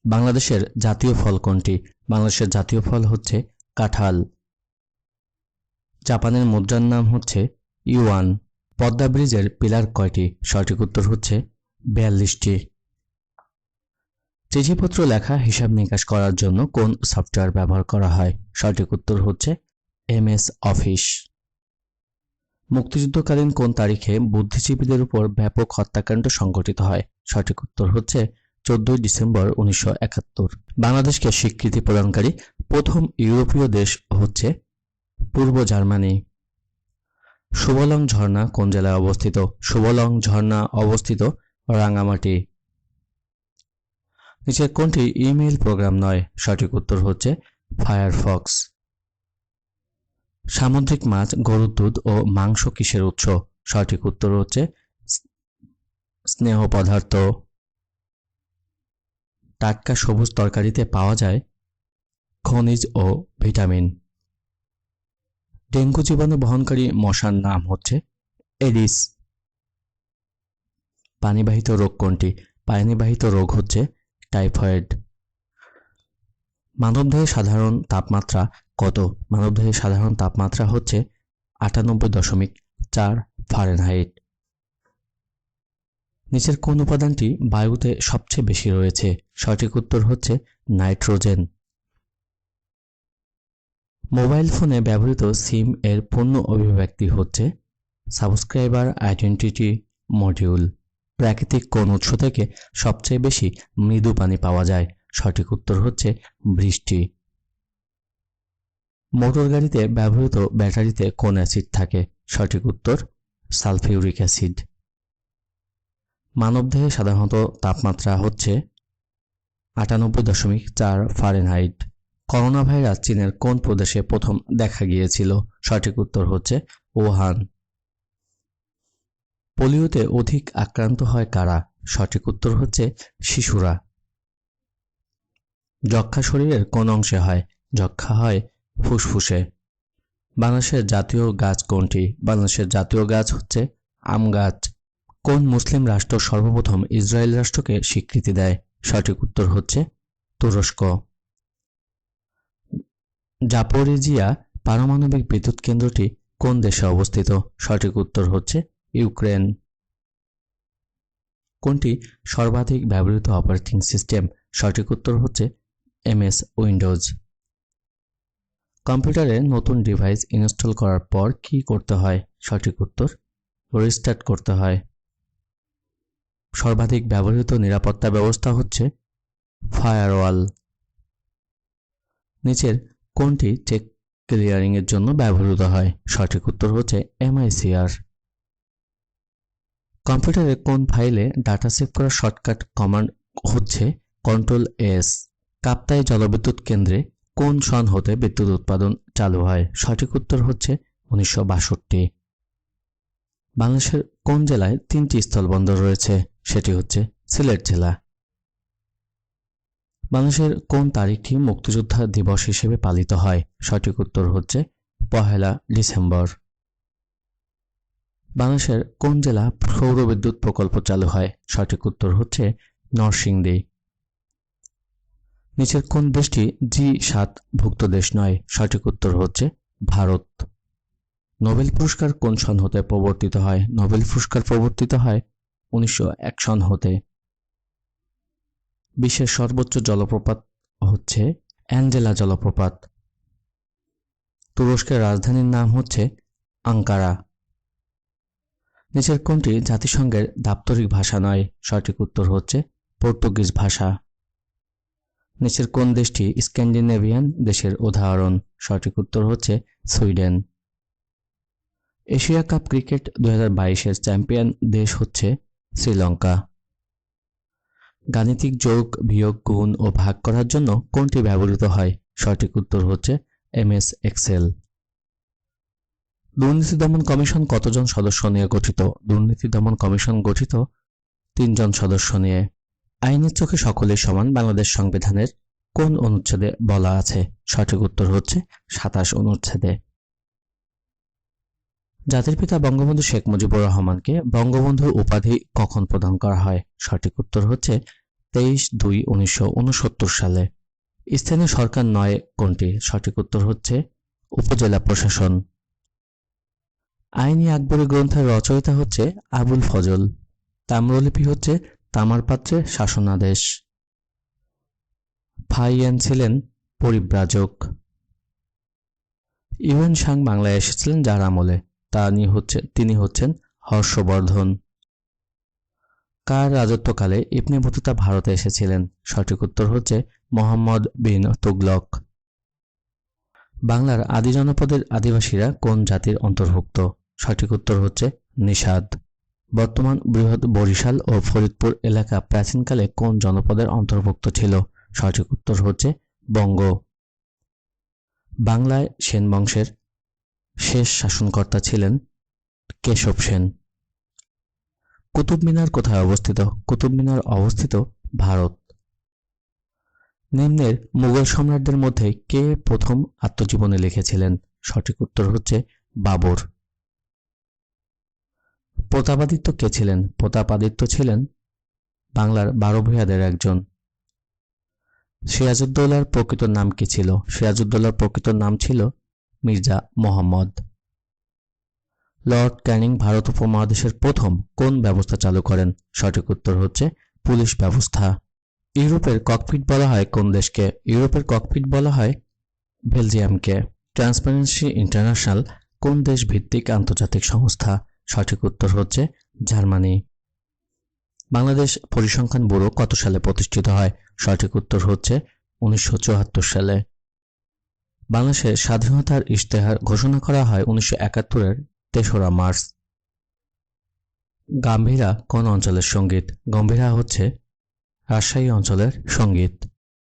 বাংলাদেশের জাতীয় ফল কোনটি? বাংলাদেশের জাতীয় ফল হচ্ছে কাঁঠাল। জাপানের মুদ্রার নাম হচ্ছে ইউয়ান। পদ্মা ব্রিজের পিলার কয়টি? সঠিক উত্তর হচ্ছে 42টি। চিঠিপত্র লেখা, হিসাব নিকাশ করার জন্য কোন সফটওয়্যার ব্যবহার করা হয়? সঠিক উত্তর হচ্ছে MS অফিস। মুক্তিযুদ্ধকালীন কোন তারিখে বুদ্ধিজীবীদের উপর ব্যাপক হত্যাকাণ্ড সংঘটিত হয়? সঠিক উত্তর হচ্ছে 14 ডিসেম্বর 1971। বাংলাদেশকে স্বীকৃতি প্রদানকারী প্রথম ইউরোপীয় দেশ হচ্ছে পূর্ব জার্মানি। সুবলং ঝর্ণা কোন জেলায় অবস্থিত? সুবলং ঝর্ণা অবস্থিত রাঙ্গামাটি। নিচের কোনটি ইমেইল প্রোগ্রাম নয়? সঠিক উত্তর হচ্ছে ফায়ারফক্স। সামুদ্রিক মাছ, গরুর দুধ ও মাংস কিসের উৎস? সঠিক উত্তর হচ্ছে স্নেহ পদার্থ। টাটকা সবুজ তরকারিতে পাওয়া যায় খনিজ ও ভিটামিন। ডেঙ্গু জীবাণু বহনকারী মশার নাম হচ্ছে এডিস। পানিবাহিত রোগ কোনটি? পানিবাহিত রোগ হচ্ছে টাইফয়েড। মানবদেহের সাধারণ তাপমাত্রা কত? মানবদেহের সাধারণ তাপমাত্রা হচ্ছে 98.4 ফারেনহাইট। নিচের কোন উপাদানটি বায়ুতে সবচেয়ে বেশি রয়েছে? সঠিক উত্তর হচ্ছে নাইট্রোজেন। মোবাইল ফোনে ব্যবহৃত সিম এর পূর্ণ অভিব্যক্তি হচ্ছে সাবস্ক্রাইবার আইডেন্টিটি মডিউল। প্রাকৃতিক কোন উৎস থেকে সবচেয়ে বেশি মৃদু পানি পাওয়া যায়? সঠিক উত্তর হচ্ছে বৃষ্টি। মোটর গাড়িতে ব্যবহৃত ব্যাটারিতে কোন অ্যাসিড থাকে? সঠিক উত্তর সালফিউরিক অ্যাসিড। মানবদেহে সাধারণত তাপমাত্রা হচ্ছে 98.4 ফারেনহাইট। করোনা ভাইরাস চীনের কোন প্রদেশে প্রথম দেখা গিয়েছিল? সঠিক উত্তর হচ্ছে উহান। পোলিওতে অধিক আক্রান্ত হয় কারা? সঠিক উত্তর হচ্ছে শিশুরা। যক্ষ্মা শরীরের কোন অংশে হয়? যক্ষ্মা হয় ফুসফুসে। বাংলাদেশের জাতীয় গাছ কোনটি? বাংলাদেশের জাতীয় গাছ হচ্ছে আম গাছ। কোন মুসলিম রাষ্ট্র সর্বপ্রথম ইসরায়েল রাষ্ট্রকে স্বীকৃতি দেয়? সঠিক উত্তর হচ্ছে তুরস্ক। জাপোরিজিয়া পারমাণবিক বিদ্যুৎ কেন্দ্রটি কোন দেশে অবস্থিত? সঠিক উত্তর হচ্ছে ইউক্রেন। কোনটি সর্বাধিক ব্যবহৃত অপারেটিং সিস্টেম? সঠিক উত্তর হচ্ছে MS উইন্ডোজ। কম্পিউটারে নতুন ডিভাইস ইনস্টল করার পর কি করতে হয়? সঠিক উত্তর রিস্টার্ট করতে হয়। সর্বাধিক ব্যবহৃত নিরাপত্তা ব্যবস্থা হচ্ছে ফায়ারওয়াল। নিচের কোনটি চেক ক্লিয়ারিং এর জন্য ব্যবহৃত হয়? সঠিক উত্তর হচ্ছে MICR। কম্পিউটারে কোন ফাইলে ডাটা সেভ করার শর্টকাট কমান্ড হচ্ছে Ctrl+S। কাপ্তাই জলবিদ্যুৎ কেন্দ্রে কোন সন হতে বিদ্যুৎ উৎপাদন চালু হয়? সঠিক উত্তর হচ্ছে 1962। বাংলাদেশের কোন জেলায় 3টি স্থলবন্দর রয়েছে? সেটি হচ্ছে সিলেট জেলা। বাংলাদেশের কোন তারিখটি মুক্তিযোদ্ধা দিবস হিসেবে পালিত হয়? সঠিক উত্তর হচ্ছে 1 ডিসেম্বর। বাংলাদেশের কোন জেলা সৌর বিদ্যুৎ প্রকল্প চালু হয়? সঠিক উত্তর হচ্ছে নরসিংদী। নিচের কোন দেশটি G7 ভুক্ত দেশ নয়? সঠিক উত্তর হচ্ছে ভারত। নোবেল পুরস্কার কোন সন হতে প্রবর্তিত হয়? নোবেল পুরস্কার প্রবর্তিত হয় 1901 সন হতে। বিশ্বের সর্বোচ্চ জলপ্রপাত হচ্ছে অ্যাঞ্জেলা জলপ্রপাত। তুরস্কের রাজধানীর নাম হচ্ছে আঙ্কারা। নিচের কোনটি জাতিসংঘের দাপ্তরিক ভাষা নয়? সঠিক উত্তর হচ্ছে পর্তুগিজ ভাষা। নিচের কোন দেশটি স্ক্যান্ডিনেভিয়ান দেশের উদাহরণ? সঠিক উত্তর হচ্ছে সুইডেন। এশিয়া কাপ ক্রিকেট 2022-এর চ্যাম্পিয়ন দেশ হচ্ছে শ্রীলঙ্কা। গাণিতিক যোগ, বিয়োগ, গুণ ও ভাগ করার জন্য কোনটি ব্যবহৃত হয়? সঠিক উত্তর হচ্ছে MS এক্সেল। দুর্নীতি দমন কমিশন কতজন সদস্য নিয়ে গঠিত? দুর্নীতি দমন কমিশন গঠিত 3 জন সদস্য নিয়ে। আইনের চোখে সকলেই সমান বাংলাদেশ সংবিধানের কোন অনুচ্ছেদে বলা আছে? সঠিক উত্তর হচ্ছে 27 অনুচ্ছেদে। জাতির পিতা বঙ্গবন্ধু শেখ মুজিবুর রহমানকে বঙ্গবন্ধু উপাধি কখন প্রদান করা হয়? সঠিক উত্তর হচ্ছে 23/2/1969 সালে। স্থানীয় সরকার নয় কোনটি? সঠিক উত্তর হচ্ছে উপজেলা প্রশাসন। আইনি আকবরী গ্রন্থের রচয়িতা হচ্ছে আবুল ফজল। তাম্রলিপি হচ্ছে তামার পাত্রে শাসনাদেশ। ফাহিয়ান ছিলেন পরিব্রাজক। ইউয়েন সাং বাংলায় এসেছিলেন যার আমলে? তিনি হচ্ছেন হর্ষবর্ধন। কার রাজত্বকালে ইবনে বতুতা ভারতে এসেছিলেন? সঠিক উত্তর হচ্ছে মুহাম্মদ বিন তুগলক। বাংলার আদি জনপদের আদিবাসীরা কোন জাতির অন্তর্ভুক্ত? সঠিক উত্তর হচ্ছে নিষাদ। বর্তমান বৃহৎ বরিশাল ও ফরিদপুর এলাকা প্রাচীনকালে কোন জনপদের অন্তর্ভুক্ত ছিল? সঠিক উত্তর হচ্ছে বঙ্গ। বাংলায় সেন বংশের শেষ শাসনকর্তা ছিলেন কেশব সেন। কুতুব মিনার কোথায় অবস্থিত? কুতুব মিনার অবস্থিত ভারত। নিম্নের মুঘল সম্রাটদের মধ্যে কে প্রথম আত্মজীবনী লিখেছিলেন? সঠিক উত্তর হচ্ছে বাবর। প্রতাপাদিত্য কে ছিলেন? প্রতাপাদিত্য ছিলেন বাংলার 12 ভূঁইয়াদের একজন। সিরাজউদ্দৌলার প্রকৃত নাম কি ছিল? সিরাজউদ্দৌলার প্রকৃত নাম ছিল মির্জা মোহাম্মদ। লর্ড ক্যানিং ভারত উপমহাদেশের প্রথম কোন ব্যবস্থা চালু করেন? সঠিক উত্তর হচ্ছে পুলিশ ব্যবস্থা। ইউরোপের ককপিট বলা হয় কোন দেশকে? ইউরোপের ককপিট বলা হয় বেলজিয়ামকে। ট্রান্সপারেন্সি ইন্টারন্যাশনাল কোন দেশ ভিত্তিক আন্তর্জাতিক সংস্থা? সঠিক উত্তর হচ্ছে জার্মানি। বাংলাদেশ পরিসংখ্যান ব্যুরো কত সালে প্রতিষ্ঠিত হয়? সঠিক উত্তর হচ্ছে 1974 সালে। বাংলাদেশের স্বাধীনতার ইশতেহার ঘোষণা করা হয় 1971-এর 3রা মার্চ। গাম্ভীরা কোন অঞ্চলের সঙ্গীত? গম্ভীরা হচ্ছে রাজশাহী অঞ্চলের সঙ্গীত।